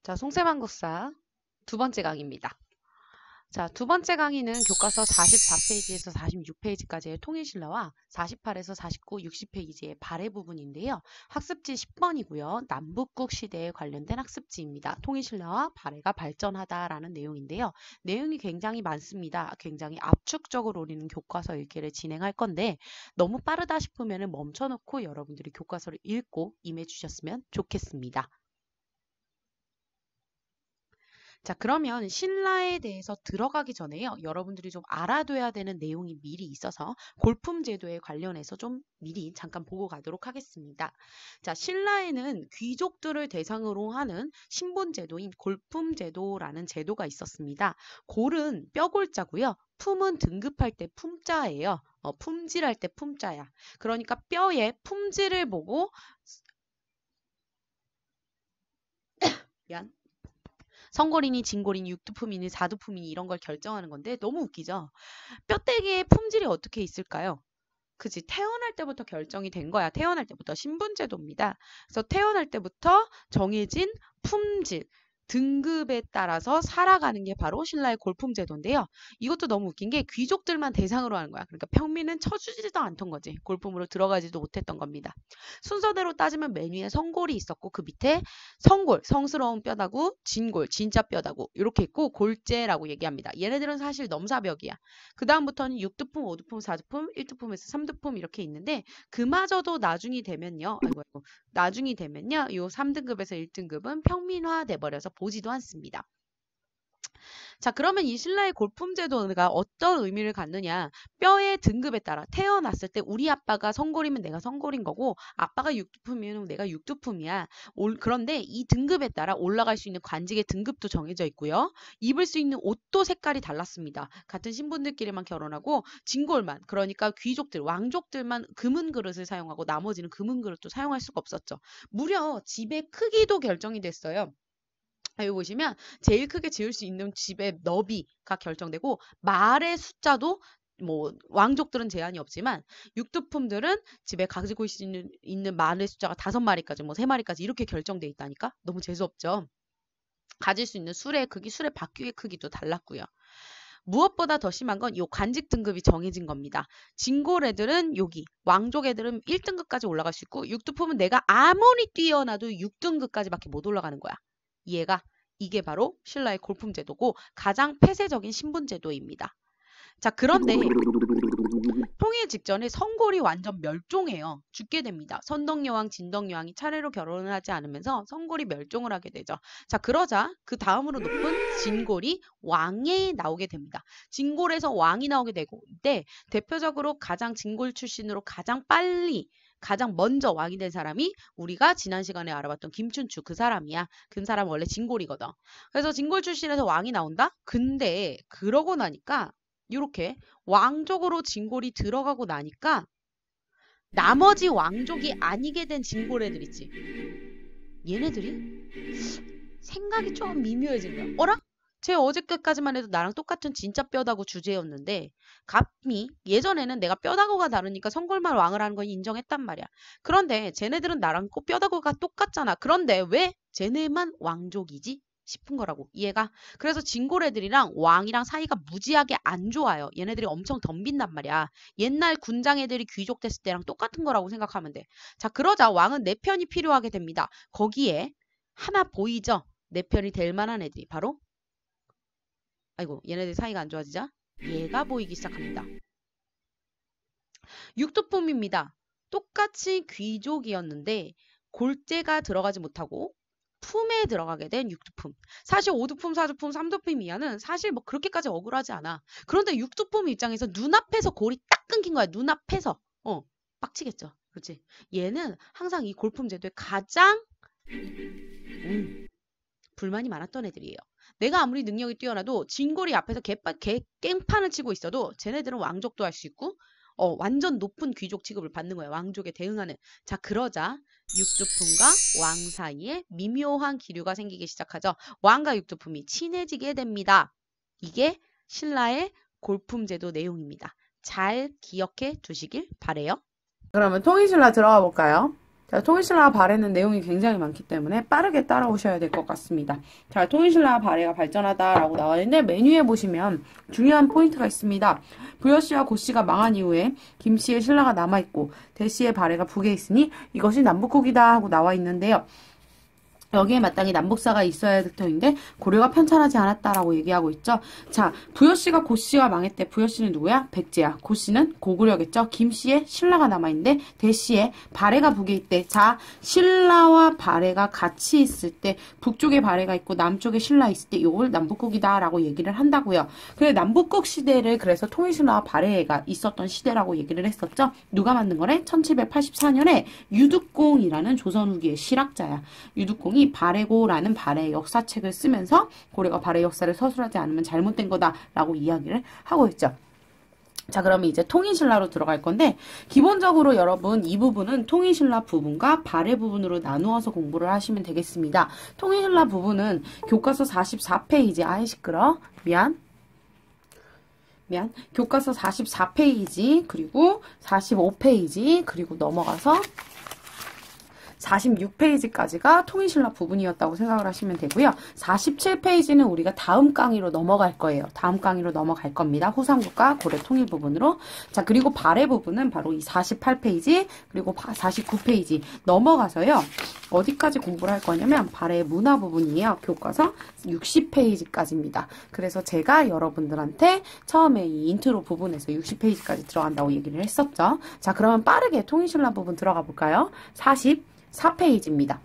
자, 송세만국사 두 번째 강의입니다. 자, 두 번째 강의는 교과서 44페이지에서 46페이지까지의 통일신라와 48에서 49, 60페이지의 발해 부분인데요. 학습지 10번이고요. 남북국 시대에 관련된 학습지입니다. 통일신라와 발해가 발전하다라는 내용인데요. 내용이 굉장히 많습니다. 굉장히 압축적으로 우리는 교과서 읽기를 진행할 건데 너무 빠르다 싶으면 멈춰놓고 여러분들이 교과서를 읽고 임해주셨으면 좋겠습니다. 자, 그러면 신라에 대해서 들어가기 전에요. 여러분들이 좀 알아둬야 되는 내용이 미리 있어서 골품 제도에 관련해서 좀 미리 잠깐 보고 가도록 하겠습니다. 자, 신라에는 귀족들을 대상으로 하는 신분 제도인 골품 제도라는 제도가 있었습니다. 골은 뼈골자고요. 품은 등급할 때 품자예요. 품질할 때 품자야. 그러니까 뼈의 품질을 보고 미안. 성골이니 진골이니 육두품이니 사두품이니 이런 걸 결정하는 건데 너무 웃기죠? 뼈대기의 품질이 어떻게 있을까요? 그지? 태어날 때부터 결정이 된 거야. 태어날 때부터 신분제도입니다. 그래서 태어날 때부터 정해진 품질, 등급에 따라서 살아가는 게 바로 신라의 골품제도인데요. 이것도 너무 웃긴 게 귀족들만 대상으로 하는 거야. 그러니까 평민은 쳐주지도 않던 거지. 골품으로 들어가지도 못했던 겁니다. 순서대로 따지면 맨 위에 성골이 있었고 그 밑에 성골, 성스러운 뼈다구, 진골, 진짜 뼈다구 이렇게 있고 골제라고 얘기합니다. 얘네들은 사실 넘사벽이야. 그 다음부터는 6두품, 5두품, 4두품, 1두품에서 3두품 이렇게 있는데 그마저도 나중이 되면요. 나중이 되면요. 요 3등급에서 1등급은 평민화돼 버려서 보지도 않습니다. 자, 그러면 이 신라의 골품제도가 어떤 의미를 갖느냐? 뼈의 등급에 따라 태어났을 때 우리 아빠가 성골이면 내가 성골인 거고 아빠가 육두품이면 내가 육두품이야. 그런데 이 등급에 따라 올라갈 수 있는 관직의 등급도 정해져 있고요. 입을 수 있는 옷도 색깔이 달랐습니다. 같은 신분들끼리만 결혼하고 진골만, 그러니까 귀족들, 왕족들만 금은 그릇을 사용하고 나머지는 금은 그릇도 사용할 수가 없었죠. 무려 집의 크기도 결정이 됐어요. 여기 보시면 제일 크게 지을 수 있는 집의 너비가 결정되고 말의 숫자도 뭐 왕족들은 제한이 없지만 육두품들은 집에 가지고 있는 말의 숫자가 5마리까지 뭐 3마리까지 이렇게 결정돼 있다니까? 너무 재수없죠. 가질 수 있는 술의 크기, 술의 바퀴의 크기도 달랐고요. 무엇보다 더 심한 건 이 관직 등급이 정해진 겁니다. 진골 애들은 여기, 왕족 애들은 1등급까지 올라갈 수 있고 육두품은 내가 아무리 뛰어나도 6등급까지밖에 못 올라가는 거야. 이해가? 이게 바로 신라의 골품제도고 가장 폐쇄적인 신분제도입니다. 자, 그런데 통일 직전에 성골이 완전 멸종해요. 죽게 됩니다. 선덕여왕, 진덕여왕이 차례로 결혼을 하지 않으면서 성골이 멸종을 하게 되죠. 자, 그러자 그 다음으로 높은 진골이 왕에 나오게 됩니다. 진골에서 왕이 나오게 되고 때 대표적으로 가장 진골 출신으로 가장 빨리 가장 먼저 왕이 된 사람이 우리가 지난 시간에 알아봤던 김춘추 그 사람이야. 그 사람 원래 진골이거든. 그래서 진골 출신에서 왕이 나온다? 근데 그러고 나니까 이렇게 왕족으로 진골이 들어가고 나니까 나머지 왕족이 아니게 된 진골 애들 있지. 얘네들이 생각이 좀 미묘해진 거야. 어라? 쟤 어저께까지만 해도 나랑 똑같은 진짜 뼈다구 주제였는데 감히 예전에는 내가 뼈다구가 다르니까 성골만 왕을 하는 건 인정했단 말이야. 그런데 쟤네들은 나랑 꼭 뼈다구가 똑같잖아. 그런데 왜 쟤네만 왕족이지? 싶은 거라고. 이해가? 그래서 진골 애들이랑 왕이랑 사이가 무지하게 안 좋아요. 얘네들이 엄청 덤빈단 말이야. 옛날 군장 애들이 귀족 됐을 때랑 똑같은 거라고 생각하면 돼. 자, 그러자 왕은 내 편이 필요하게 됩니다. 거기에 하나 보이죠? 내 편이 될 만한 애들이 바로 아이고 얘네들 사이가 안 좋아지자 얘가 보이기 시작합니다. 육두품입니다. 똑같이 귀족이었는데 골재가 들어가지 못하고 품에 들어가게 된 육두품. 사실 5두품, 4두품, 3두품 이하는 사실 뭐 그렇게까지 억울하지 않아. 그런데 육두품 입장에서 눈앞에서 골이 딱 끊긴 거야. 눈앞에서. 빡치겠죠. 그렇지? 얘는 항상 이 골품 제도에 가장 불만이 많았던 애들이에요. 내가 아무리 능력이 뛰어나도 진골이 앞에서 깽판을 치고 있어도 쟤네들은 왕족도 할 수 있고 완전 높은 귀족 취급을 받는 거야. 왕족에 대응하는. 자, 그러자 육두품과 왕 사이에 미묘한 기류가 생기기 시작하죠. 왕과 육두품이 친해지게 됩니다. 이게 신라의 골품제도 내용입니다. 잘 기억해 두시길 바래요. 그러면 통일신라 들어가 볼까요? 자, 통일신라와 발해는 내용이 굉장히 많기 때문에 빠르게 따라오셔야 될 것 같습니다. 자, 통일신라와 발해가 발전하다라고 나와 있는데 메뉴에 보시면 중요한 포인트가 있습니다. 부여씨와 고씨가 망한 이후에 김씨의 신라가 남아있고 대씨의 발해가 북에 있으니 이것이 남북국이다 하고 나와 있는데요. 여기에 마땅히 남북사가 있어야 할 득점인데 고려가 편찬하지 않았다라고 얘기하고 있죠. 자, 부여씨가 고씨가 망했대. 부여씨는 누구야? 백제야. 고씨는 고구려겠죠. 김씨의 신라가 남아있는데 대씨의 발해가 북에 있대. 자, 신라와 발해가 같이 있을 때 북쪽에 발해가 있고 남쪽에 신라 있을 때 이걸 남북국이다 라고 얘기를 한다고요. 그래 남북국 시대를 그래서 통일신라와 발해가 있었던 시대라고 얘기를 했었죠. 누가 만든 거래? 1784년에 유득공이라는 조선 후기의 실학자야. 유득공이 발해고라는 발해의 역사책을 쓰면서 고려가 발해 역사를 서술하지 않으면 잘못된 거다라고 이야기를 하고 있죠. 자, 그러면 이제 통일신라로 들어갈 건데 기본적으로 여러분 이 부분은 통일신라 부분과 발해 부분으로 나누어서 공부를 하시면 되겠습니다. 통일신라 부분은 교과서 44페이지 아이 시끄러 미안 교과서 44페이지 그리고 45페이지 그리고 넘어가서 46페이지까지가 통일신라 부분이었다고 생각을 하시면 되고요. 47페이지는 우리가 다음 강의로 넘어갈 거예요. 다음 강의로 넘어갈 겁니다. 후삼국과 고려 통일 부분으로. 자, 그리고 발해 부분은 바로 이 48페이지 그리고 49페이지 넘어가서요. 어디까지 공부를 할 거냐면 발해 문화 부분이에요. 교과서 60페이지까지입니다. 그래서 제가 여러분들한테 처음에 이 인트로 부분에서 60페이지까지 들어간다고 얘기를 했었죠. 자, 그러면 빠르게 통일신라 부분 들어가 볼까요? 44페이지입니다.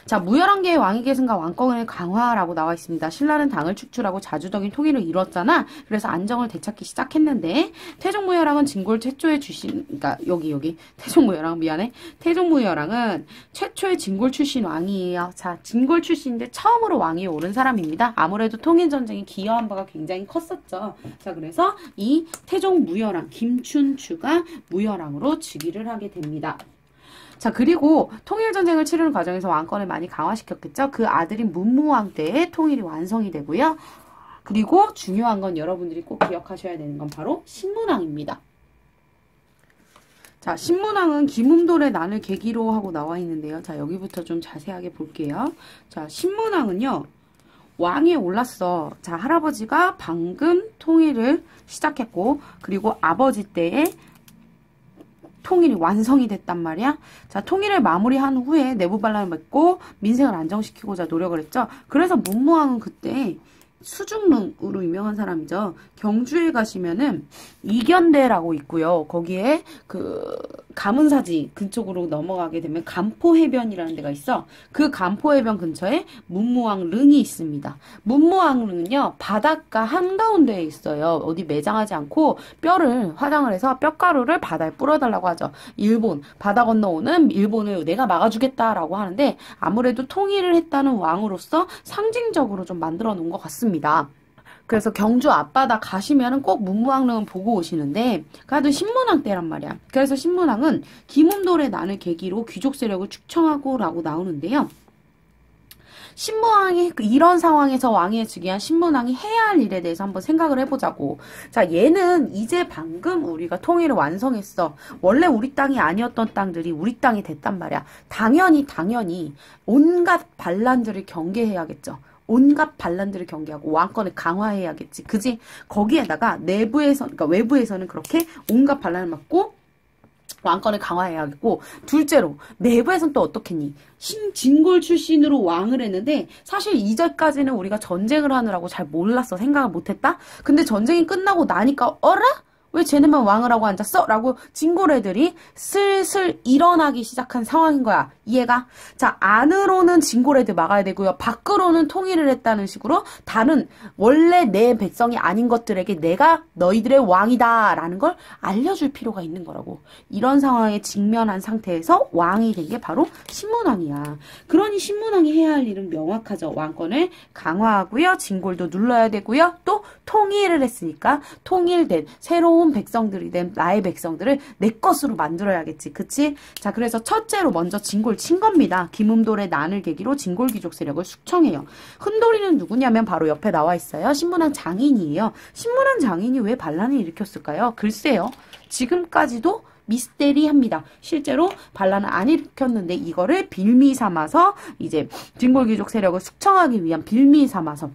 자, 무열한계의 왕위 계승과 왕권의 강화라고 나와 있습니다. 신라는 당을 축출하고 자주적인 통일을 이뤘잖아. 그래서 안정을 되찾기 시작했는데 태종무열왕은 진골 최초의 출신, 그러니까 여기 태종무열왕 미안해. 태종무열왕은 최초의 진골 출신 왕이에요. 자, 진골 출신인데 처음으로 왕위에 오른 사람입니다. 아무래도 통일전쟁이 기여한 바가 굉장히 컸었죠. 자, 그래서 이 태종무열왕 김춘추가 무열왕으로 즉위를 하게 됩니다. 자, 그리고 통일전쟁을 치르는 과정에서 왕권을 많이 강화시켰겠죠. 그 아들인 문무왕 때에 통일이 완성이 되고요. 그리고 중요한 건 여러분들이 꼭 기억하셔야 되는 건 바로 신문왕입니다. 자, 신문왕은 김음돌의 난을 계기로 하고 나와 있는데요. 자, 여기부터 좀 자세하게 볼게요. 자, 신문왕은요. 왕위에 올랐어. 자, 할아버지가 방금 통일을 시작했고 그리고 아버지 때에 통일이 완성이 됐단 말이야. 자, 통일을 마무리한 후에 내부 반란을 맺고 민생을 안정시키고자 노력을 했죠. 그래서 문무왕은 그때 수중릉으로 유명한 사람이죠. 경주에 가시면은 이견대라고 있고요. 거기에 그 가문사지 그쪽으로 넘어가게 되면 간포해변이라는 데가 있어. 그 간포해변 근처에 문무왕릉이 있습니다. 문무왕릉은요 바닷가 한가운데에 있어요. 어디 매장하지 않고 뼈를 화장을 해서 뼈가루를 바다에 뿌려달라고 하죠. 일본 바다 건너오는 일본을 내가 막아주겠다라고 하는데 아무래도 통일을 했다는 왕으로서 상징적으로 좀 만들어 놓은 것 같습니다. 그래서 경주 앞바다 가시면은 꼭 문무왕릉을 보고 오시는데 그래도 신문왕 때란 말이야. 그래서 신문왕은 김음돌의 난을 계기로 귀족 세력을 축청하고 라고 나오는데요. 신문왕이 이런 상황에서 왕위에 즉위한 신문왕이 해야 할 일에 대해서 한번 생각을 해보자고. 자, 얘는 이제 방금 우리가 통일을 완성했어. 원래 우리 땅이 아니었던 땅들이 우리 땅이 됐단 말이야. 당연히 온갖 반란들을 경계해야겠죠. 온갖 반란들을 경계하고 왕권을 강화해야겠지. 그지? 거기에다가 그러니까 외부에서는 그렇게 온갖 반란을 막고 왕권을 강화해야겠고, 둘째로 내부에서는 또 어떻겠니? 진골 출신으로 왕을 했는데 사실 이전까지는 우리가 전쟁을 하느라고 잘 몰랐어. 생각을 못했다? 근데 전쟁이 끝나고 나니까 어라? 왜 쟤네만 왕을 하고 앉았어? 라고 진골 애들이 슬슬 일어나기 시작한 상황인 거야. 이해가? 자, 안으로는 진골 애들 막아야 되고요. 밖으로는 통일을 했다는 식으로 다른 원래 내 백성이 아닌 것들에게 내가 너희들의 왕이다 라는 걸 알려줄 필요가 있는 거라고. 이런 상황에 직면한 상태에서 왕이 된 게 바로 신문왕이야. 그러니 신문왕이 해야 할 일은 명확하죠. 왕권을 강화하고요. 진골도 눌러야 되고요. 또 통일을 했으니까 통일된 새로운 백성들이 된 나의 백성들을 내 것으로 만들어야겠지. 그치? 자, 그래서 첫째로 먼저 진골 친 겁니다. 김음돌의 난을 계기로 진골 귀족 세력을 숙청해요. 흔돌이는 누구냐면 바로 옆에 나와 있어요. 신문왕 장인이에요. 신문왕 장인이 왜 반란을 일으켰을까요? 글쎄요. 지금까지도 미스테리합니다. 실제로 반란을 안 일으켰는데 이거를 빌미 삼아서 이제 진골귀족 세력을 숙청하기 위한 빌미 삼아서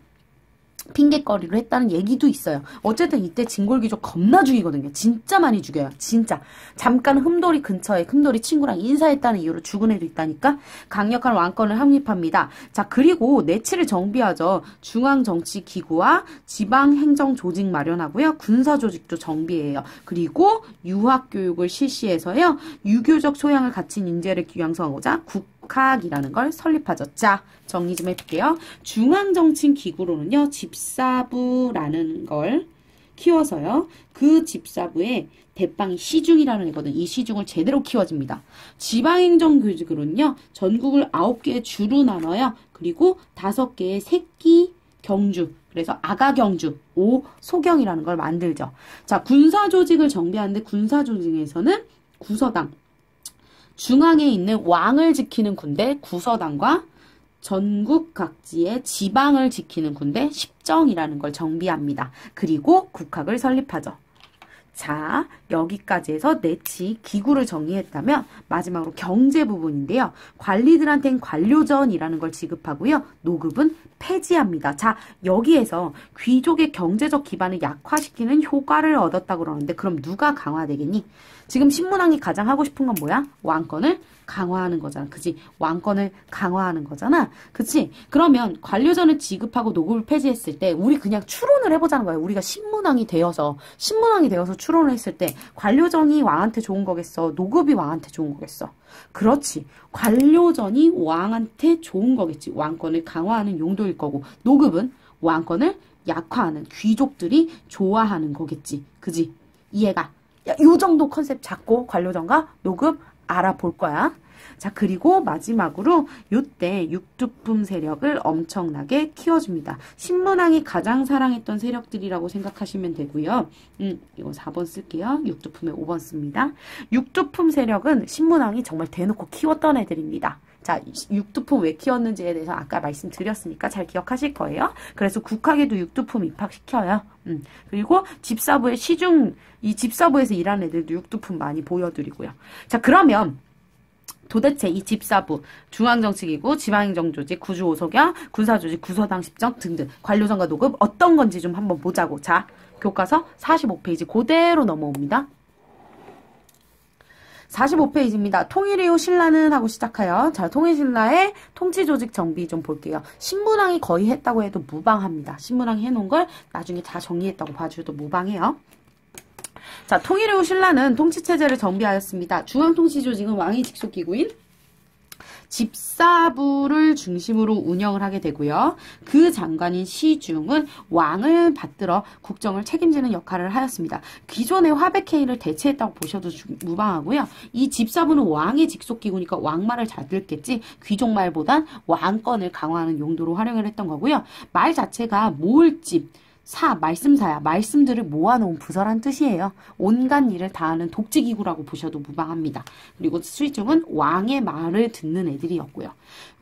핑계거리로 했다는 얘기도 있어요. 어쨌든 이때 진골귀족 겁나 죽이거든요. 진짜 많이 죽여요. 진짜. 잠깐 흠돌이 근처에 흠돌이 친구랑 인사했다는 이유로 죽은 애도 있다니까. 강력한 왕권을 확립합니다. 자, 그리고 내치를 정비하죠. 중앙정치기구와 지방행정조직 마련하고요. 군사조직도 정비해요. 그리고 유학교육을 실시해서요. 유교적 소양을 갖춘 인재를 양성하고자 국학이라는 걸 설립하죠. 자, 정리 좀 해볼게요. 중앙정치기구로는요. 집사부라는 걸 키워서요. 그 집사부에 대빵이 시중이라는 애거든. 이 시중을 제대로 키워줍니다. 지방행정교직으로는요. 전국을 9개의 주로 나눠요. 그리고 5개의 새끼 경주, 그래서 아가 경주, 소경이라는 걸 만들죠. 자, 군사조직을 정비하는데 군사조직에서는 구서당, 중앙에 있는 왕을 지키는 군대 구서당과 전국 각지의 지방을 지키는 군대 십정이라는 걸 정비합니다. 그리고 국학을 설립하죠. 자, 여기까지 해서 내치 기구를 정리했다면 마지막으로 경제 부분인데요. 관리들한테는 관료전이라는 걸 지급하고요. 노급은 폐지합니다. 자, 여기에서 귀족의 경제적 기반을 약화시키는 효과를 얻었다고 그러는데 그럼 누가 강화되겠니? 지금 신문왕이 가장 하고 싶은 건 뭐야? 왕권을 강화하는 거잖아. 그치? 왕권을 강화하는 거잖아. 그치? 그러면 관료전을 지급하고 노급을 폐지했을 때 우리 그냥 추론을 해보자는 거야. 우리가 신문왕이 되어서 추론을 했을 때 관료전이 왕한테 좋은 거겠어? 노급이 왕한테 좋은 거겠어? 그렇지. 관료전이 왕한테 좋은 거겠지. 왕권을 강화하는 용도일 거고 노급은 왕권을 약화하는 귀족들이 좋아하는 거겠지. 그지? 이해가? 야, 요 정도 컨셉 잡고 관료전과 노급 알아볼 거야. 자, 그리고 마지막으로 요때 육두품 세력을 엄청나게 키워줍니다. 신문왕이 가장 사랑했던 세력들이라고 생각하시면 되고요. 이거 4번 쓸게요. 육두품에 5번 씁니다. 육두품 세력은 신문왕이 정말 대놓고 키웠던 애들입니다. 자, 육두품 왜 키웠는지에 대해서 아까 말씀드렸으니까 잘 기억하실 거예요. 그래서 국학에도 육두품 입학시켜요. 그리고 집사부의 이 집사부에서 일하는 애들도 육두품 많이 보여드리고요. 자, 그러면 도대체 이 집사부, 중앙정치기구, 지방행정조직, 구주오소경, 군사조직, 구서당 십정 등등 관료전과 노급 어떤 건지 좀 한번 보자고. 자, 교과서 45페이지 그대로 넘어옵니다. 45페이지입니다. 통일 이후 신라는 하고 시작해요. 자, 통일신라의 통치조직 정비 좀 볼게요. 신문왕이 거의 했다고 해도 무방합니다. 신문왕이 해놓은 걸 나중에 다 정리했다고 봐줘도 무방해요. 자, 통일 이후 신라는 통치체제를 정비하였습니다. 중앙통치조직은 왕이 직속기구인 집사부를 중심으로 운영을 하게 되고요. 그 장관인 시중은 왕을 받들어 국정을 책임지는 역할을 하였습니다. 기존의 화백회의를 대체했다고 보셔도 무방하고요. 이 집사부는 왕의 직속기구니까 왕말을 잘 듣겠지 귀족말보단 왕권을 강화하는 용도로 활용을 했던 거고요. 말 자체가 모을집, 말씀사야. 말씀들을 모아놓은 부서란 뜻이에요. 온갖 일을 다 하는 독지기구라고 보셔도 무방합니다. 그리고 수의중은 왕의 말을 듣는 애들이었고요.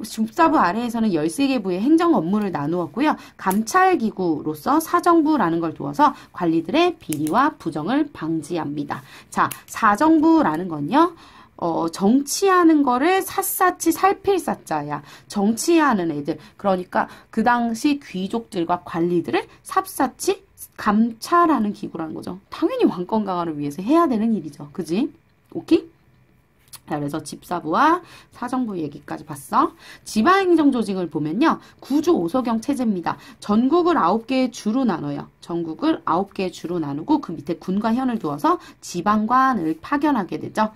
집사부 아래에서는 13개 부의 행정 업무를 나누었고요. 감찰기구로서 사정부라는 걸 두어서 관리들의 비리와 부정을 방지합니다. 자, 사정부라는 건요. 정치하는 거를 샅샅이 살필 샅자야. 정치하는 애들. 그러니까 그 당시 귀족들과 관리들을 샅샅이 감찰하는 기구라는 거죠. 당연히 왕권 강화를 위해서 해야 되는 일이죠. 그지? 오케이? 자, 그래서 집사부와 사정부 얘기까지 봤어. 지방행정조직을 보면요. 구주 오소경 체제입니다. 전국을 9개의 주로 나눠요. 전국을 9개의 주로 나누고 그 밑에 군과 현을 두어서 지방관을 파견하게 되죠.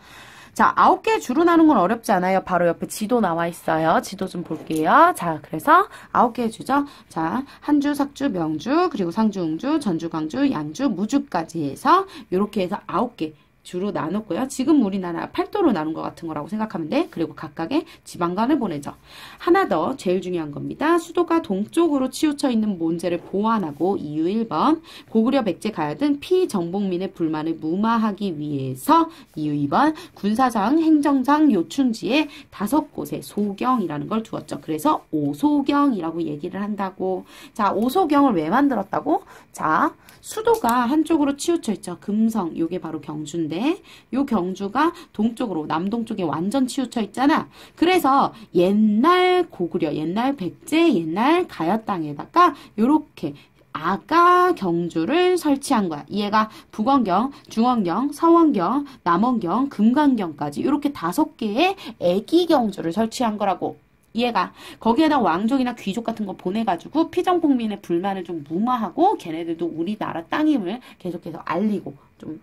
자, 9개 주로 나눈 건 어렵지 않아요. 바로 옆에 지도 나와 있어요. 지도 좀 볼게요. 자, 그래서 9개 주죠. 자, 한주, 삭주, 명주, 그리고 상주, 웅주, 전주, 광주, 양주, 무주까지 해서 이렇게 해서 9개 주로 나눴고요. 지금 우리나라 팔도로 나눈 것 같은 거라고 생각하면 돼. 그리고 각각의 지방관을 보내죠. 하나 더 제일 중요한 겁니다. 수도가 동쪽으로 치우쳐 있는 문제를 보완하고 이유 1번 고구려 백제 가야 등 피정복민의 불만을 무마하기 위해서 이유 2번 군사장, 행정장, 요충지에 5곳에 소경이라는 걸 두었죠. 그래서 오소경이라고 얘기를 한다고. 자, 오소경을 왜 만들었다고? 자, 수도가 한쪽으로 치우쳐 있죠. 금성, 요게 바로 경주인데 경주인데 요 경주가 동쪽으로 남동쪽에 완전 치우쳐 있잖아. 그래서 옛날 고구려, 옛날 백제, 옛날 가야 땅에다가 요렇게 아가 경주를 설치한 거야. 얘가 북원경, 중원경, 서원경, 남원경, 금강경까지 이렇게 5개의 애기 경주를 설치한 거라고. 얘가 거기에다 왕족이나 귀족 같은 거 보내가지고 피정복민의 불만을 좀 무마하고 걔네들도 우리나라 땅임을 계속해서 알리고 좀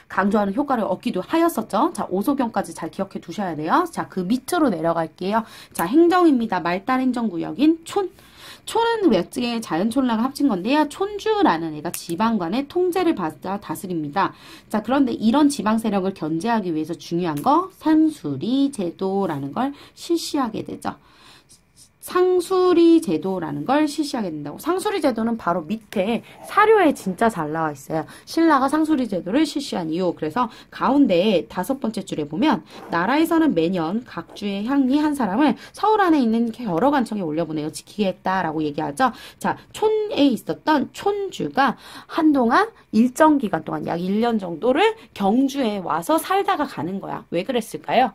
강조하는 효과를 얻기도 하였었죠. 자, 오소경까지 잘 기억해 두셔야 돼요. 자, 그 밑으로 내려갈게요. 자, 행정입니다. 말단 행정구역인 촌. 촌은 몇 개의 자연촌락을 합친 건데요. 촌주라는 애가 지방관의 통제를 받아 다스립니다. 자, 그런데 이런 지방 세력을 견제하기 위해서 중요한 거 상수리 제도라는 걸 실시하게 되죠. 상수리 제도라는 걸 실시하게 된다고. 상수리 제도는 바로 밑에 사료에 진짜 잘 나와 있어요. 신라가 상수리 제도를 실시한 이유. 그래서 가운데 5번째 줄에 보면 나라에서는 매년 각 주의 향리 한 사람을 서울 안에 있는 여러 관청에 올려보내어 지키겠다라고 얘기하죠. 자, 촌에 있었던 촌주가 한동안 일정 기간 동안 약 1년 정도를 경주에 와서 살다가 가는 거야. 왜 그랬을까요?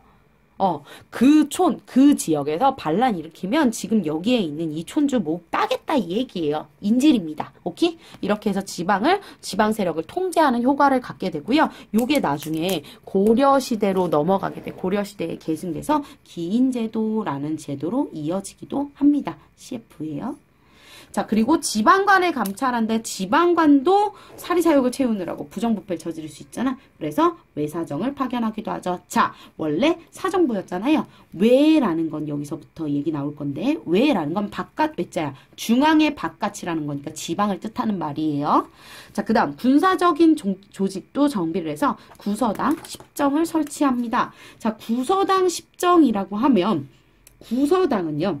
그 촌, 그 지역에서 반란 일으키면 지금 여기에 있는 이 촌주 목 따겠다 이 얘기예요. 인질입니다. 오케이? 이렇게 해서 지방 세력을 통제하는 효과를 갖게 되고요. 요게 나중에 고려시대로 넘어가게 돼. 고려시대에 계승돼서 기인제도라는 제도로 이어지기도 합니다. CF예요. 자, 그리고 지방관을 감찰한데 지방관도 사리사욕을 채우느라고 부정부패를 저지를 수 있잖아. 그래서 외사정을 파견하기도 하죠. 자, 원래 사정부였잖아요. 외라는 건 여기서부터 얘기 나올 건데 외라는 건 바깥 외자야. 중앙의 바깥이라는 거니까 지방을 뜻하는 말이에요. 자, 그 다음 군사적인 조직도 정비를 해서 구서당 10정을 설치합니다. 자, 구서당 10정이라고 하면 구서당은요.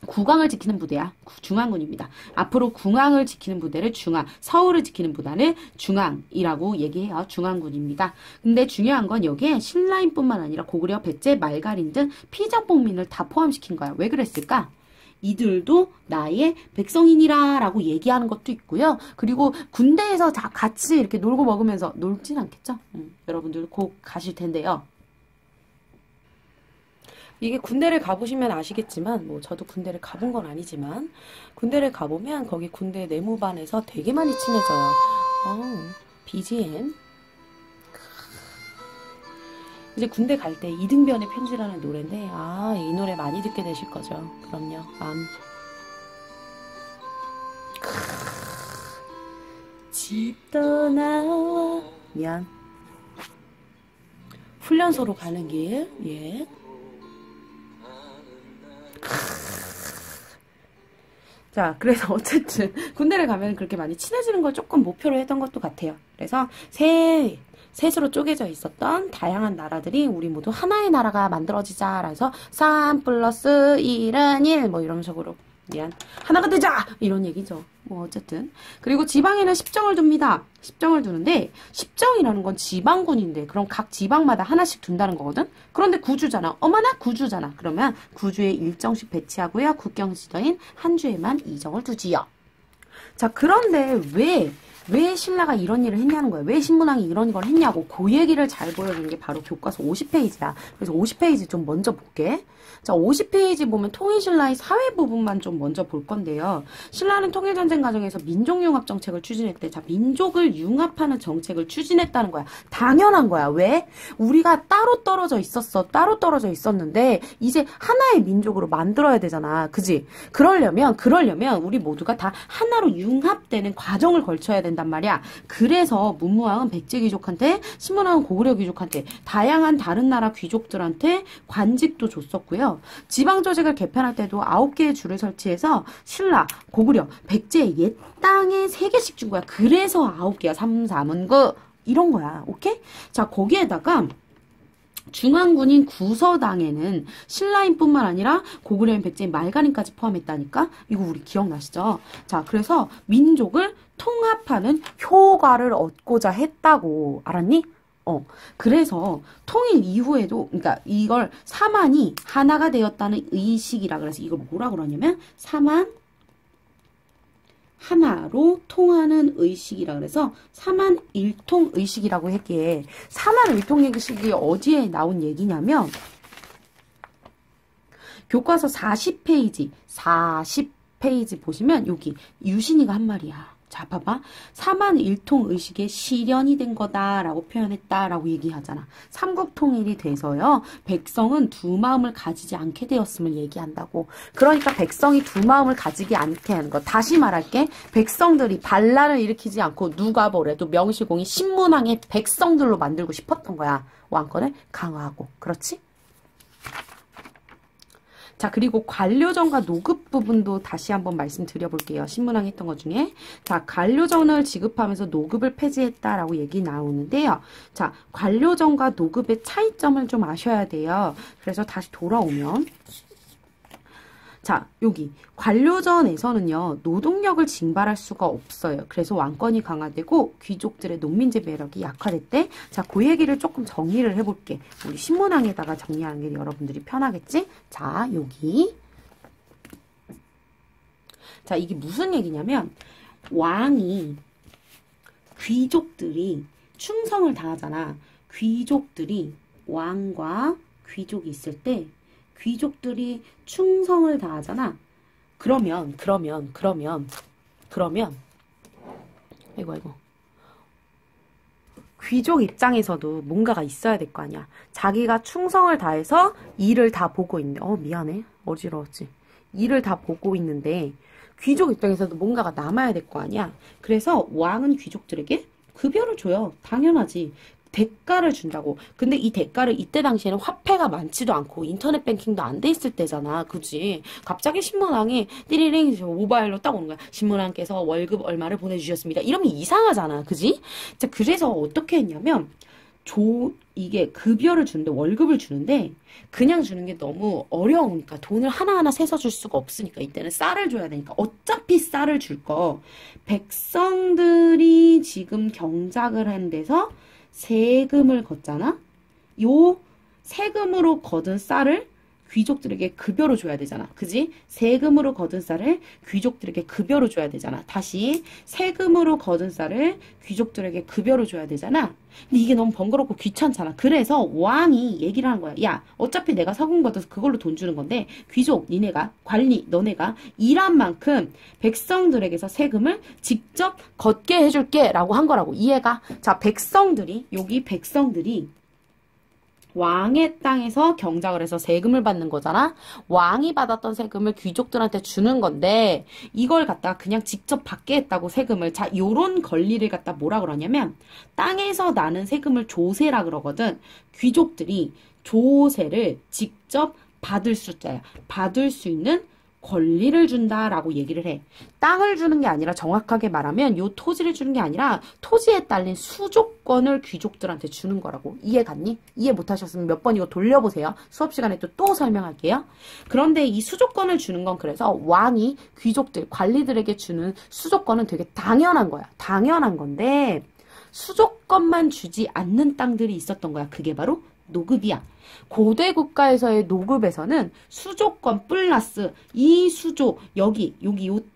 국왕을 지키는 부대야. 중앙군입니다. 앞으로 궁왕을 지키는 부대를 중앙, 서울을 지키는 부대를 중앙이라고 얘기해요. 중앙군입니다. 근데 중요한 건 여기에 신라인뿐만 아니라 고구려, 백제, 말갈인 등 피정복민을 다 포함시킨 거야. 왜 그랬을까? 이들도 나의 백성인이라 라고 얘기하는 것도 있고요. 그리고 군대에서 같이 이렇게 놀고 먹으면서 놀진 않겠죠? 여러분들 곧 가실 텐데요. 이게 군대를 가보시면 아시겠지만 뭐 저도 군대를 가본 건 아니지만 군대를 가보면 거기 군대 내무반에서 되게 많이 친해져요. BGM 이제 군대 갈 때 이등변의 편지라는 노래인데 이 노래 많이 듣게 되실 거죠. 그럼요. 집 떠나와 미안 훈련소로 가는 길 예. 자, 그래서 어쨌든 군대를 가면 그렇게 많이 친해지는 걸 조금 목표로 했던 것도 같아요. 그래서 셋으로 쪼개져 있었던 다양한 나라들이 우리 모두 하나의 나라가 만들어지자. 그래서 3+1은 1 뭐 이런 식으로 미안 하나가 되자 이런 얘기죠. 뭐 어쨌든 그리고 지방에는 10정을 둡니다. 10정을 두는데 10정이라는 건 지방군인데 그럼 각 지방마다 하나씩 둔다는 거거든. 그런데 구주잖아. 어머나 구주잖아. 그러면 구주에 1정씩 배치하고요. 국경지도인 한 주에만 2정을 두지요. 자, 그런데 왜 신라가 이런 일을 했냐는 거야. 왜 신문왕이 이런 걸 했냐고. 그 얘기를 잘 보여주는 게 바로 교과서 50페이지야. 그래서 50페이지 좀 먼저 볼게. 자, 50페이지 보면 통일신라의 사회 부분만 좀 먼저 볼 건데요. 신라는 통일전쟁 과정에서 민족융합 정책을 추진했대. 자, 민족을 융합하는 정책을 추진했다는 거야. 당연한 거야. 왜? 우리가 따로 떨어져 있었어. 따로 떨어져 있었는데 이제 하나의 민족으로 만들어야 되잖아. 그지? 그러려면 우리 모두가 다 하나로 융합되는 과정을 거쳐야 된단 말이야. 그래서 문무왕은 백제 귀족한테, 신문왕은 고구려 귀족한테, 다양한 다른 나라 귀족들한테 관직도 줬었고요. 지방 조직을 개편할 때도 9개의 주를 설치해서 신라, 고구려, 백제 옛 땅에 3개씩 준 거야. 그래서 9개야. 3, 4문 9 이런 거야. 오케이? 자, 거기에다가 중앙군인 구서당에는 신라인뿐만 아니라 고구려인, 백제인, 말갈인까지 포함했다니까? 이거 우리 기억나시죠? 자, 그래서 민족을 통합하는 효과를 얻고자 했다고. 알았니? 그래서 통일 이후에도, 그러니까 이걸 사만이 하나가 되었다는 의식이라 그래서 이걸 뭐라 그러냐면 사만 하나로 통하는 의식이라 그래서 사만일통의식이라고 했기에 사만일통의식이 어디에 나온 얘기냐면 교과서 40페이지 보시면 여기 유신이가 한 말이야. 자, 봐봐. 사만일통의식의 실현이 된 거다라고 표현했다라고 얘기하잖아. 삼국통일이 돼서요. 백성은 두 마음을 가지지 않게 되었음을 얘기한다고. 그러니까 백성이 두 마음을 가지지 않게 하는 거. 다시 말할게. 백성들이 반란을 일으키지 않고 누가 뭐래도 명실공히 신문왕의 백성들로 만들고 싶었던 거야. 왕권을 강화하고. 그렇지? 자, 그리고 관료전과 노급 부분도 다시 한번 말씀드려볼게요. 신문왕 했던 것 중에. 자, 관료전을 지급하면서 노급을 폐지했다라고 얘기 나오는데요. 자, 관료전과 노급의 차이점을 좀 아셔야 돼요. 그래서 다시 돌아오면. 자, 여기 관료전에서는요. 노동력을 징발할 수가 없어요. 그래서 왕권이 강화되고 귀족들의 농민제 매력이 약화됐대. 자, 그 얘기를 조금 정리를 해볼게. 우리 신문왕에다가 정리하는 게 여러분들이 편하겠지? 자, 여기. 자, 이게 무슨 얘기냐면 왕이 귀족들이 충성을 다하잖아. 귀족들이 왕과 귀족이 있을 때 귀족들이 충성을 다하잖아. 그러면 아이고 귀족 입장에서도 뭔가가 있어야 될 거 아니야. 자기가 충성을 다해서 일을 다 보고 있는데 미안해. 어지러웠지. 일을 다 보고 있는데 귀족 입장에서도 뭔가가 남아야 될 거 아니야. 그래서 왕은 귀족들에게 급여를 줘요. 당연하지. 대가를 준다고. 근데 이 대가를 이때 당시에는 화폐가 많지도 않고 인터넷 뱅킹도 안 돼 있을 때잖아. 그지? 갑자기 신문왕이 띠리링 모바일로 딱 오는 거야. 신문왕께서 월급 얼마를 보내주셨습니다. 이러면 이상하잖아. 그지? 자, 그래서 어떻게 했냐면 이게 급여를 주는데 월급을 주는데 그냥 주는 게 너무 어려우니까 돈을 하나하나 세서 줄 수가 없으니까 이때는 쌀을 줘야 되니까 어차피 쌀을 줄 거 백성들이 지금 경작을 한 데서 세금을 걷잖아? 요 세금으로 거둔 쌀을 귀족들에게 급여로 줘야 되잖아. 그지? 세금으로 거둔 쌀을 귀족들에게 급여로 줘야 되잖아. 다시 세금으로 거둔 쌀을 귀족들에게 급여로 줘야 되잖아. 근데 이게 너무 번거롭고 귀찮잖아. 그래서 왕이 얘기를 하는 거야. 야, 어차피 내가 세금 걷어서 그걸로 돈 주는 건데 귀족, 니네가, 관리, 너네가 일한 만큼 백성들에게서 세금을 직접 걷게 해줄게 라고 한 거라고. 이해가? 자, 여기 백성들이 왕의 땅에서 경작을 해서 세금을 받는 거잖아. 왕이 받았던 세금을 귀족들한테 주는 건데 이걸 갖다가 그냥 직접 받게 했다고 세금을. 자, 요런 권리를 갖다 뭐라 그러냐면 땅에서 나는 세금을 조세라 그러거든. 귀족들이 조세를 직접 받을 숫자야. 받을 수 있는 권리를 준다라고 얘기를 해. 땅을 주는 게 아니라 정확하게 말하면 요 토지를 주는 게 아니라 토지에 딸린 수조권을 귀족들한테 주는 거라고. 이해 갔니? 이해 못하셨으면 몇 번 이거 돌려보세요. 수업 시간에 또 설명할게요. 그런데 이 수조권을 주는 건 그래서 왕이 귀족들, 관리들에게 주는 수조권은 되게 당연한 거야. 당연한 건데 수조권만 주지 않는 땅들이 있었던 거야. 그게 바로 노급이야. 고대 국가에서의 노급에서는 수조권 플러스 이 수조 요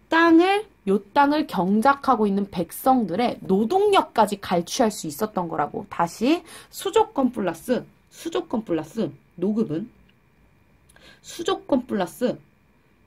땅을 경작하고 있는 백성들의 노동력까지 갈취할 수 있었던 거라고. 다시 수조권 플러스 노급은 수조권 플러스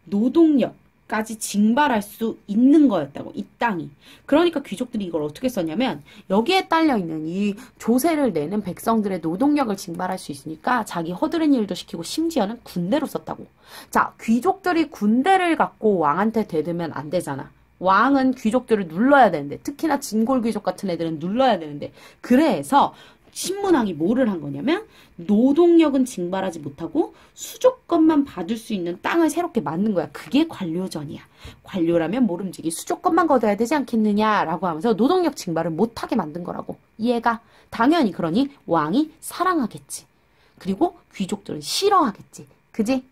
노동력까지 징발할 수 있는 거였다고. 이 땅이. 그러니까 귀족들이 이걸 어떻게 썼냐면 여기에 딸려있는 이 조세를 내는 백성들의 노동력을 징발할 수 있으니까 자기 허드렛 일도 시키고 심지어는 군대로 썼다고. 자, 귀족들이 군대를 갖고 왕한테 대들면 안 되잖아. 왕은 귀족들을 눌러야 되는데, 특히나 진골 귀족 같은 애들은 눌러야 되는데, 그래서 신문왕이 뭐를 한 거냐면 노동력은 징발하지 못하고 수조권만 받을 수 있는 땅을 새롭게 만든 거야. 그게 관료전이야. 관료라면 모름지기 수조권만 걷어야 되지 않겠느냐라고 하면서 노동력 징발을 못하게 만든 거라고. 이해가? 당연히 그러니 왕이 사랑하겠지. 그리고 귀족들은 싫어하겠지. 그지?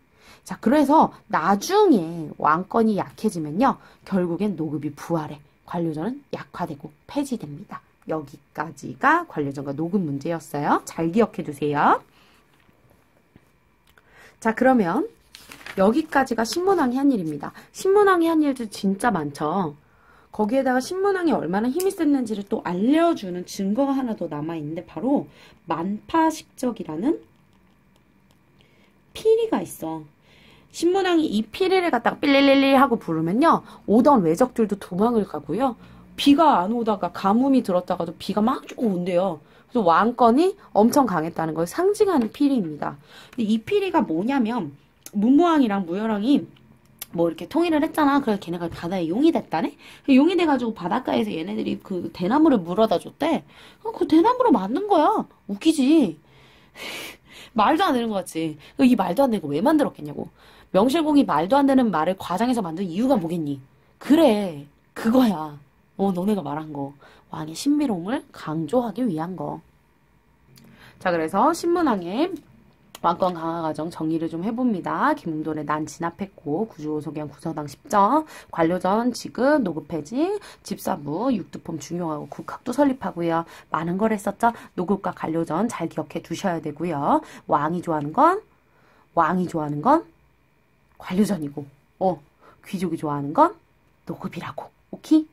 자, 그래서 나중에 왕권이 약해지면요. 결국엔 노급이 부활해. 관료전은 약화되고 폐지됩니다. 여기까지가 관료전과 노급 문제였어요. 잘 기억해 두세요. 자, 그러면 여기까지가 신문왕이 한 일입니다. 신문왕이 한 일도 진짜 많죠. 거기에다가 신문왕이 얼마나 힘이 셌는지를 또 알려주는 증거가 하나 더 남아있는데 바로 만파식적이라는 피리가 있어. 신문왕이 이 피리를 갖다가 삘릴릴리 하고 부르면요. 오던 외적들도 도망을 가고요. 비가 안 오다가 가뭄이 들었다가도 비가 막 쭉 온대요. 그래서 왕권이 엄청 강했다는 걸 상징하는 피리입니다. 근데 이 피리가 뭐냐면 문무왕이랑 무열왕이 뭐 이렇게 통일을 했잖아. 그래서 걔네가 바다에 용이 됐다네? 용이 돼가지고 바닷가에서 얘네들이 그 대나무를 물어다 줬대. 그 대나무로 만든 거야. 웃기지? 말도 안 되는 거 같지? 이 말도 안 되는 거 왜 만들었겠냐고. 명실공히 말도 안 되는 말을 과장해서 만든 이유가 뭐겠니? 그래. 그거야. 너네가 말한 거. 왕의 신비로움을 강조하기 위한 거. 자, 그래서 신문왕의 왕권 강화 과정 정리를 좀 해봅니다. 김웅돈의 난 진압했고 구주오소경 구서당 10점, 관료전 지급, 노급해지, 집사부, 육두품 중용하고 국학도 설립하고요. 많은 걸 했었죠. 노급과 관료전 잘 기억해 두셔야 되고요. 왕이 좋아하는 건 관료전이고, 귀족이 좋아하는 건 노급이라고. 오케이?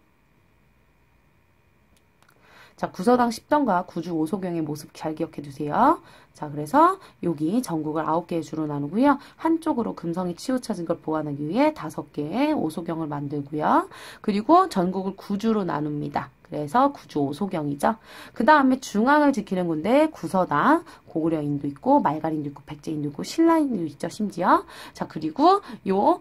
자, 구서당 10전과 구주 오소경의 모습 잘 기억해 두세요. 자, 그래서 여기 전국을 9개의 주로 나누고요. 한쪽으로 금성이 치우쳐진 걸 보완하기 위해 5개의 오소경을 만들고요. 그리고 전국을 9주로 나눕니다. 그래서 구주 오소경이죠. 그 다음에 중앙을 지키는 군대 구서당, 고구려인도 있고 말갈인도 있고 백제인도 있고 신라인도 있죠. 심지어. 자, 그리고 요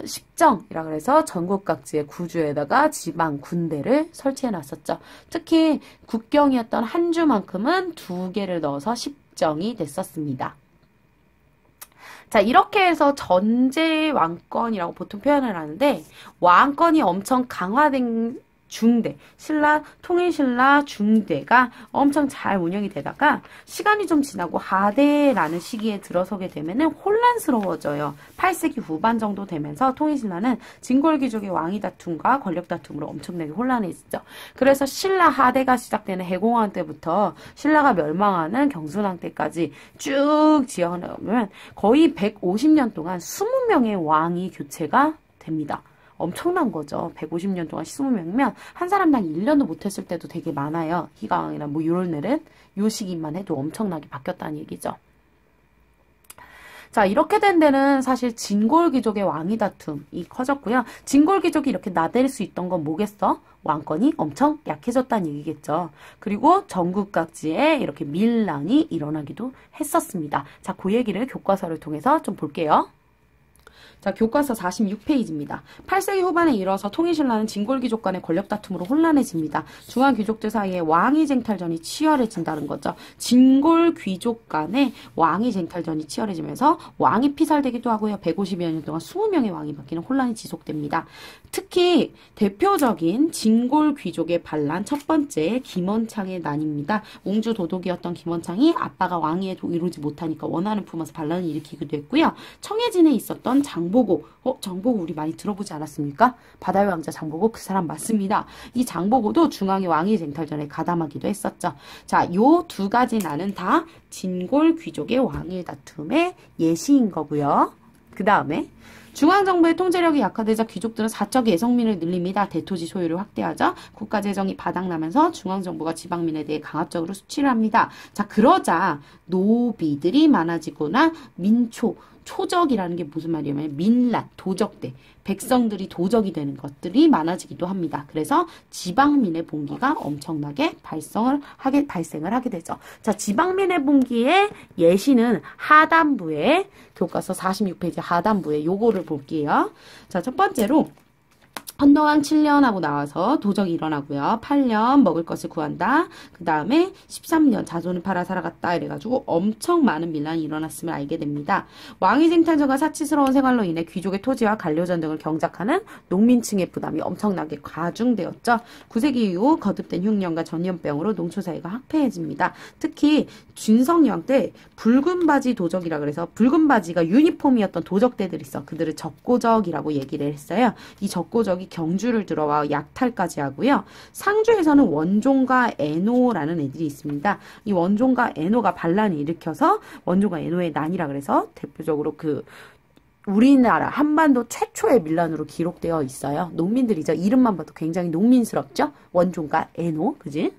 십정이라 그래서 전국 각지의 구주에다가 지방 군대를 설치해 놨었죠. 특히 국경이었던 한 주만큼은 2개를 넣어서 십정이 됐었습니다. 자, 이렇게 해서 전제 왕권이라고 보통 표현을 하는데 왕권이 엄청 강화된 중대, 통일신라 중대가 엄청 잘 운영이 되다가 시간이 좀 지나고 하대라는 시기에 들어서게 되면은 혼란스러워져요. 8세기 후반 정도 되면서 통일신라는 진골귀족의 왕위 다툼과 권력 다툼으로 엄청나게 혼란해지죠. 그래서 신라 하대가 시작되는 해공왕 때부터 신라가 멸망하는 경순왕 때까지 쭉 지어나가면 거의 150년 동안 20명의 왕이 교체가 됩니다. 엄청난 거죠. 150년 동안 20명이면 한 사람당 1년도 못했을 때도 되게 많아요. 희강이나 뭐 이런 애는 요 시기만 해도 엄청나게 바뀌었다는 얘기죠. 자, 이렇게 된 데는 사실 진골귀족의 왕위 다툼이 커졌고요. 진골귀족이 이렇게 나댈 수 있던 건 뭐겠어? 왕권이 엄청 약해졌다는 얘기겠죠. 그리고 전국 각지에 이렇게 밀란이 일어나기도 했었습니다. 자, 그 얘기를 교과서를 통해서 좀 볼게요. 자, 교과서 46페이지입니다. 8세기 후반에 이뤄서 통일신라는 진골귀족 간의 권력 다툼으로 혼란해집니다. 중앙귀족들 사이에 왕위 쟁탈전이 치열해진다는 거죠. 진골귀족 간의 왕위 쟁탈전이 치열해지면서 왕이 피살되기도 하고요. 150여 년 동안 20명의 왕이 바뀌는 혼란이 지속됩니다. 특히 대표적인 진골귀족의 반란 첫 번째 김원창의 난입니다. 옹주 도독이었던 김원창이 아빠가 왕위에 이루지 못하니까 원한을 품어서 반란을 일으키기도 했고요. 청해진에 있었던 장보고, 장보고 우리 많이 들어보지 않았습니까? 바다의 왕자 장보고 그 사람 맞습니다. 이 장보고도 중앙의 왕위 쟁탈전에 가담하기도 했었죠. 자, 요 두 가지 난은 다 진골 귀족의 왕위 다툼의 예시인 거고요. 그 다음에 중앙정부의 통제력이 약화되자 귀족들은 사적 예성민을 늘립니다. 대토지 소유를 확대하자 국가재정이 바닥나면서 중앙정부가 지방민에 대해 강압적으로 수치를 합니다. 자, 그러자 노비들이 많아지거나 초적이라는 게 무슨 말이냐면 민란, 도적대, 백성들이 도적이 되는 것들이 많아지기도 합니다. 그래서 지방민의 봉기가 엄청나게 발생을 하게 되죠. 자, 지방민의 봉기의 예시는 하단부에 교과서 46페이지 하단부에 요거를 볼게요. 자, 첫 번째로 헌동왕 7년 하고 나와서 도적이 일어나고요. 8년 먹을 것을 구한다. 그 다음에 13년 자손을 팔아 살아갔다. 이래가지고 엄청 많은 밀란이 일어났음을 알게 됩니다. 왕위 쟁탈전과 사치스러운 생활로 인해 귀족의 토지와 관료전 등을 경작하는 농민층의 부담이 엄청나게 과중되었죠. 9세기 이후 거듭된 흉년과 전염병으로 농촌사회가 학폐해집니다. 특히 진성여왕 때 붉은 바지 도적이라 그래서 붉은 바지가 유니폼이었던 도적대들이 있어. 그들을 적고적이라고 얘기를 했어요. 이 적고적이 경주를 들어와 약탈까지 하고요. 상주에서는 원종과 애노라는 애들이 있습니다. 이 원종과 애노가 반란을 일으켜서 원종과 애노의 난이라 그래서 대표적으로 그 우리나라 한반도 최초의 밀란으로 기록되어 있어요. 농민들이죠. 이름만 봐도 굉장히 농민스럽죠. 원종과 에노, 그지?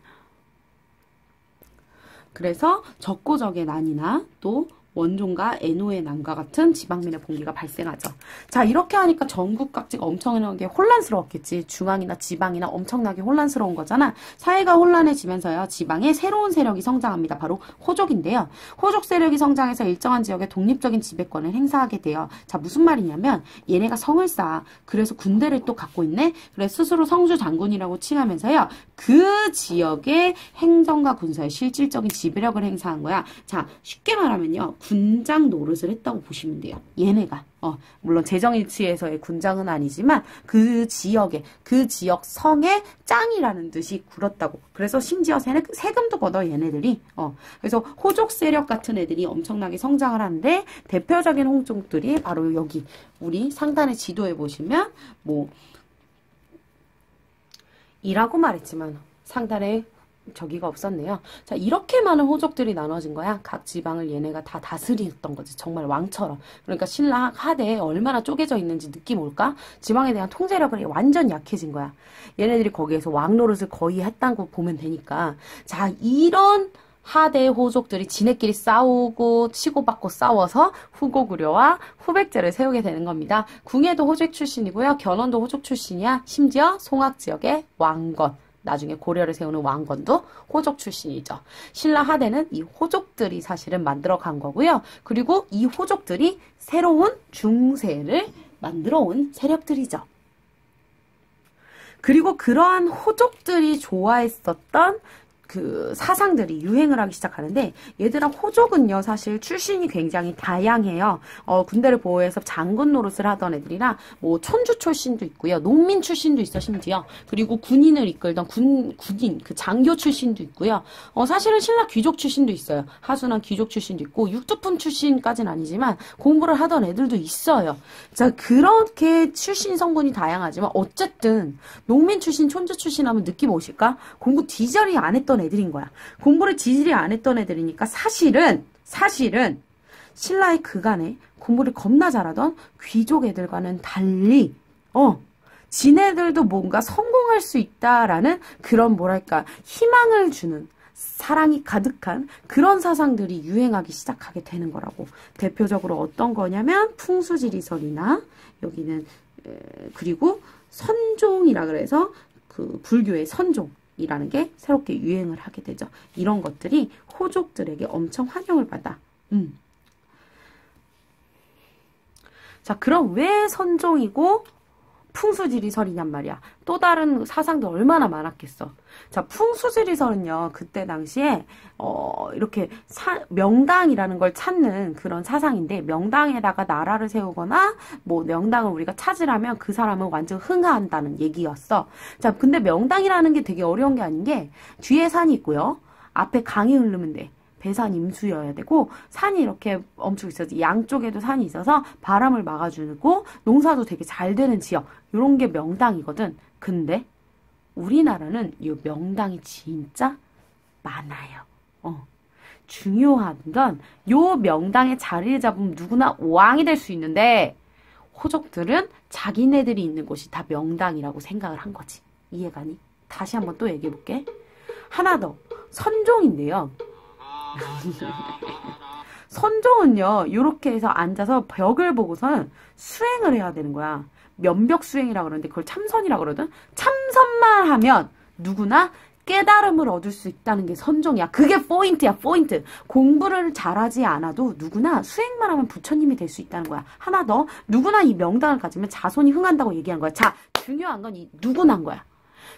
그래서 적고적의 난이나 또 원종과 에노의 난과 같은 지방민의 봉기가 발생하죠. 자, 이렇게 하니까 전국 각지가 엄청나게 혼란스러웠겠지. 중앙이나 지방이나 엄청나게 혼란스러운 거잖아. 사회가 혼란해지면서요. 지방에 새로운 세력이 성장합니다. 바로 호족인데요. 호족 세력이 성장해서 일정한 지역에 독립적인 지배권을 행사하게 돼요. 자, 무슨 말이냐면 얘네가 성을 쌓아. 그래서 군대를 또 갖고 있네. 그래서 스스로 성주 장군이라고 칭하면서요. 그 지역의 행정과 군사의 실질적인 지배력을 행사한 거야. 자, 쉽게 말하면요. 군장 노릇을 했다고 보시면 돼요. 얘네가. 물론 재정일치에서의 군장은 아니지만 그 지역에, 그 지역 성의 짱이라는 뜻이 굴었다고. 그래서 심지어 세금도 걷어 얘네들이. 그래서 호족 세력 같은 애들이 엄청나게 성장을 하는데 대표적인 호족들이 바로 여기 우리 상단의 지도에 보시면 뭐 이라고 말했지만 상단에 저기가 없었네요. 자, 이렇게 많은 호족들이 나눠진 거야. 각 지방을 얘네가 다 다스렸던 거지. 정말 왕처럼. 그러니까 신라 하대에 얼마나 쪼개져 있는지 느낌 올까? 지방에 대한 통제력이 완전 약해진 거야. 얘네들이 거기에서 왕 노릇을 거의 했다고 보면 되니까. 자, 이런 하대의 호족들이 지네끼리 싸우고 치고받고 싸워서 후고구려와 후백제를 세우게 되는 겁니다. 궁예도 호족 출신이고요. 견원도 호족 출신이야. 심지어 송악 지역의 왕건. 나중에 고려를 세우는 왕건도 호족 출신이죠. 신라 하대는 이 호족들이 사실은 만들어 간 거고요. 그리고 이 호족들이 새로운 중세를 만들어 온 세력들이죠. 그리고 그러한 호족들이 좋아했었던 그 사상들이 유행을 하기 시작하는데 얘들아 호족은요 사실 출신이 굉장히 다양해요. 군대를 보호해서 장군 노릇을 하던 애들이라 뭐 촌주 출신도 있고요. 농민 출신도 있어 심지어. 그리고 군인을 이끌던 군인 그 장교 출신도 있고요. 사실은 신라 귀족 출신도 있어요. 하순한 귀족 출신도 있고 육두품 출신까지는 아니지만 공부를 하던 애들도 있어요. 자, 그렇게 출신 성분이 다양하지만 어쨌든 농민 출신 촌주 출신 하면 느낌 오실까? 공부 뒤절이 안 했던 애들인 거야. 공부를 지질이 안 했던 애들이니까 사실은 신라의 그간에 공부를 겁나 잘하던 귀족 애들과는 달리 지네들도 뭔가 성공할 수 있다라는 그런 뭐랄까 희망을 주는 사랑이 가득한 그런 사상들이 유행하기 시작하게 되는 거라고. 대표적으로 어떤 거냐면 풍수지리설이나 여기는 그리고 선종이라 그래서 그 불교의 선종 이라는 게 새롭게 유행을 하게 되죠. 이런 것들이 호족들에게 엄청 환영을 받아. 자, 그럼 왜 선종이고 풍수지리설이냔 말이야. 또 다른 사상도 얼마나 많았겠어. 자, 풍수지리설은요, 그때 당시에, 이렇게 명당이라는 걸 찾는 그런 사상인데, 명당에다가 나라를 세우거나, 뭐, 명당을 우리가 찾으려면 그 사람은 완전 흥하한다는 얘기였어. 자, 근데 명당이라는 게 되게 어려운 게 아닌 게, 뒤에 산이 있고요. 앞에 강이 흐르면 돼. 배산 임수여야 되고 산이 이렇게 엄청 있어서 양쪽에도 산이 있어서 바람을 막아주고 농사도 되게 잘 되는 지역 이런 게 명당이거든. 근데 우리나라는 이 명당이 진짜 많아요. 중요한 건 요 명당에 자리를 잡으면 누구나 왕이 될 수 있는데 호족들은 자기네들이 있는 곳이 다 명당이라고 생각을 한 거지. 이해가니? 다시 한번 또 얘기해 볼게. 하나 더. 선종인데요. 선종은요 이렇게 해서 앉아서 벽을 보고서는 수행을 해야 되는 거야. 면벽 수행이라고 그러는데 그걸 참선이라고 그러거든. 참선만 하면 누구나 깨달음을 얻을 수 있다는 게 선종이야. 그게 포인트야. 포인트. 공부를 잘하지 않아도 누구나 수행만 하면 부처님이 될 수 있다는 거야. 하나 더. 누구나 이 명당을 가지면 자손이 흥한다고 얘기한 거야. 자, 중요한 건 이 누구나인 거야.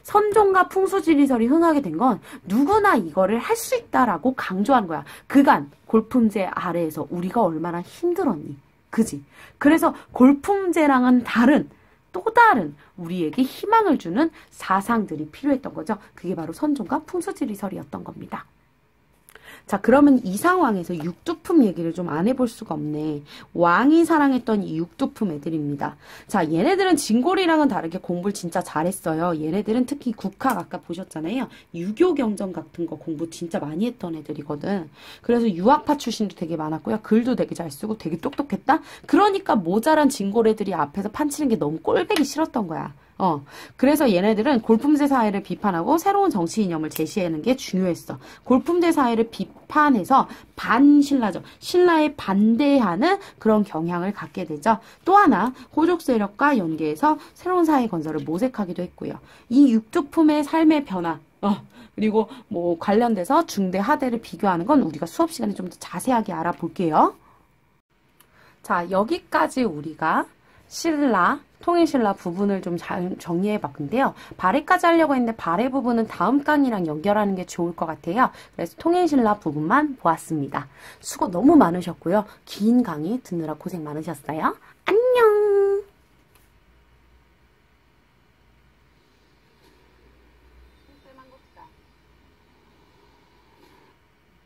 선종과 풍수지리설이 흥하게 된 건 누구나 이거를 할 수 있다라고 강조한 거야. 그간 골품제 아래에서 우리가 얼마나 힘들었니? 그지? 그래서 골품제랑은 또 다른 우리에게 희망을 주는 사상들이 필요했던 거죠. 그게 바로 선종과 풍수지리설이었던 겁니다. 자, 그러면 이 상황에서 육두품 얘기를 좀 안 해볼 수가 없네. 왕이 사랑했던 이 육두품 애들입니다. 자, 얘네들은 진골이랑은 다르게 공부를 진짜 잘했어요. 얘네들은 특히 국학 아까 보셨잖아요. 유교 경전 같은 거 공부 진짜 많이 했던 애들이거든. 그래서 유학파 출신도 되게 많았고요. 글도 되게 잘 쓰고 되게 똑똑했다? 그러니까 모자란 진골 애들이 앞에서 판치는 게 너무 꼴배기 싫었던 거야. 그래서 얘네들은 골품제 사회를 비판하고 새로운 정치 이념을 제시하는 게 중요했어. 골품제 사회를 비판해서 반신라죠. 신라에 반대하는 그런 경향을 갖게 되죠. 또 하나, 호족 세력과 연계해서 새로운 사회 건설을 모색하기도 했고요. 이 육두품의 삶의 변화, 그리고 뭐 관련돼서 중대 하대를 비교하는 건 우리가 수업 시간에 좀 더 자세하게 알아볼게요. 자, 여기까지 우리가 신라, 통일신라 부분을 좀 잘 정리해 봤는데요. 발해까지 하려고 했는데 발해 부분은 다음 강의랑 연결하는 게 좋을 것 같아요. 그래서 통일신라 부분만 보았습니다. 수고 너무 많으셨고요. 긴 강의 듣느라 고생 많으셨어요. 안녕!